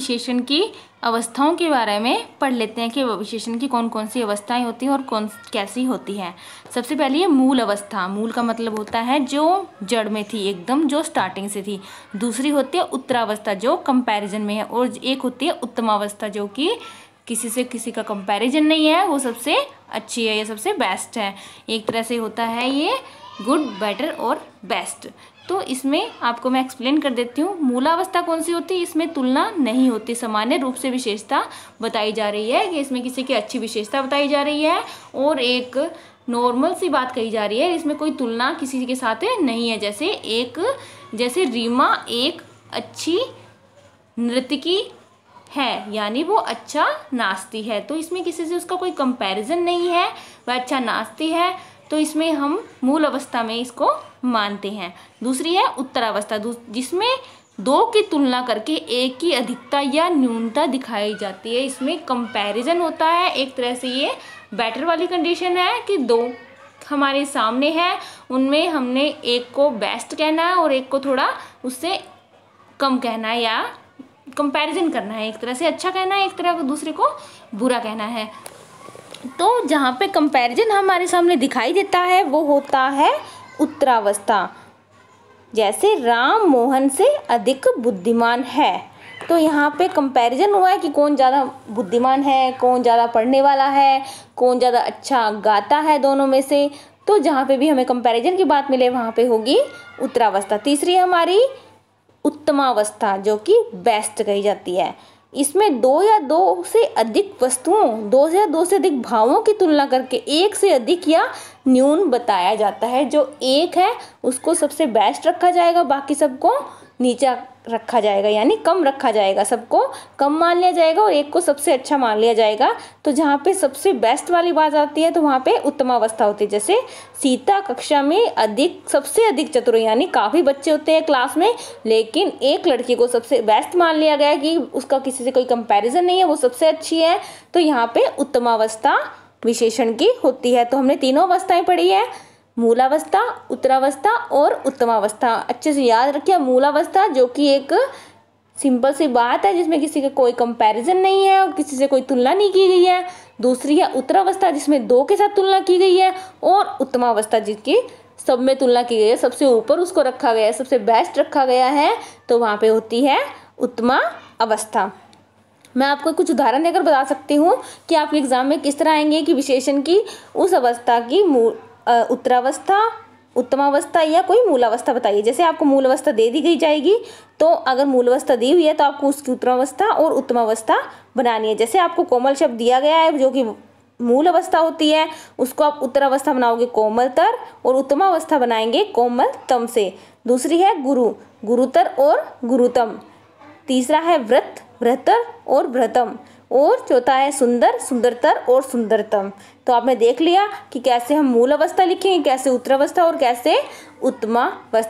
विशेषण की अवस्थाओं के बारे में पढ़ लेते हैं कि विशेषण की कौन कौन सी अवस्थाएं होती हैं और कौन कैसी होती हैं। सबसे पहले है मूल अवस्था। मूल का मतलब होता है जो जड़ में थी, एकदम जो स्टार्टिंग से थी। दूसरी होती है उत्तरावस्था जो कंपैरिजन में है, और एक होती है उत्तमावस्था जो कि किसी से किसी का कंपैरिजन नहीं है, वो सबसे अच्छी है, ये सबसे बेस्ट है। एक तरह से होता है ये गुड, बेटर और बेस्ट। तो इसमें आपको मैं एक्सप्लेन कर देती हूँ। मूलावस्था कौन सी होती है, इसमें तुलना नहीं होती, सामान्य रूप से विशेषता बताई जा रही है कि इसमें किसी की अच्छी विशेषता बताई जा रही है और एक नॉर्मल सी बात कही जा रही है, इसमें कोई तुलना किसी के साथ नहीं है। जैसे रीमा एक अच्छी नर्तकी है, यानी वो अच्छा नाचती है, तो इसमें किसी से उसका कोई कंपैरिजन नहीं है, वह अच्छा नाचती है, तो इसमें हम मूल अवस्था में इसको मानते हैं। दूसरी है उत्तरावस्था, जिसमें दो की तुलना करके एक की अधिकता या न्यूनता दिखाई जाती है। इसमें कंपैरिजन होता है, एक तरह से ये बेटर वाली कंडीशन है कि दो हमारे सामने है, उनमें हमने एक को बेस्ट कहना है और एक को थोड़ा उससे कम कहना है या कंपैरिजन करना है, एक तरह से अच्छा कहना है, एक तरह को दूसरे को बुरा कहना है। तो जहाँ पे कंपैरिजन हमारे सामने दिखाई देता है वो होता है उत्तरावस्था। जैसे राम मोहन से अधिक बुद्धिमान है, तो यहाँ पे कंपैरिजन हुआ है कि कौन ज़्यादा बुद्धिमान है, कौन ज़्यादा पढ़ने वाला है, कौन ज़्यादा अच्छा गाता है दोनों में से। तो जहाँ पे भी हमें कंपैरिजन की बात मिले वहाँ पे होगी उत्तरावस्था। तीसरी है हमारी उत्तमावस्था जो कि बेस्ट कही जाती है। इसमें दो या दो से अधिक वस्तुओं, दो या दो से अधिक भावों की तुलना करके एक से अधिक या न्यून बताया जाता है। जो एक है उसको सबसे बेस्ट रखा जाएगा, बाकी सबको नीचा रखा जाएगा, यानी कम रखा जाएगा, सबको कम मान लिया जाएगा और एक को सबसे अच्छा मान लिया जाएगा। तो जहाँ पे सबसे बेस्ट वाली बात आती है तो वहाँ पे उत्तमावस्था होती है। जैसे सीता कक्षा में सबसे अधिक चतुर, यानी काफ़ी बच्चे होते हैं क्लास में, लेकिन एक लड़की को सबसे बेस्ट मान लिया गया कि उसका किसी से कोई कंपैरिजन नहीं है, वो सबसे अच्छी है। तो यहाँ पे उत्तमावस्था विशेषण की होती है। तो हमने तीनों अवस्थाएं पढ़ी है, मूलावस्था, उत्तरावस्था और उत्तमावस्था। अच्छे से याद रखिए, मूलावस्था जो कि एक सिंपल सी बात है जिसमें किसी का कोई कंपैरिजन नहीं है और किसी से कोई तुलना नहीं की गई है। दूसरी है उत्तरावस्था जिसमें दो के साथ तुलना की गई है, और उत्तमावस्था जिसकी सब में तुलना की गई है, सबसे ऊपर उसको रखा गया है, सबसे बेस्ट रखा गया है, तो वहाँ पे होती है उत्तमा अवस्था। मैं आपको कुछ उदाहरण देकर बता सकती हूँ कि आपके एग्जाम में किस तरह आएंगे कि विशेषण की उस अवस्था की उत्तरावस्था, उत्तमावस्था या कोई मूलावस्था बताइए। जैसे आपको मूलावस्था दे दी गई जाएगी, तो अगर मूलावस्था दी हुई है तो आपको उसकी उत्तरावस्था और उत्तमावस्था बनानी है। जैसे आपको कोमल शब्द दिया गया है जो कि मूल अवस्था होती है, उसको आप उत्तरावस्था बनाओगे कोमलतर और उत्तमावस्था बनाएंगे कोमलतम से। दूसरी है गुरु, गुरुतर और गुरुतम। तीसरा है व्रत, व्रतर और व्रतम। और चौथा है सुंदर, सुंदरतर और सुंदरतम। तो आपने देख लिया कि कैसे हम मूल अवस्था लिखेंगे, कैसे उत्तरावस्था और कैसे उत्तमावस्था।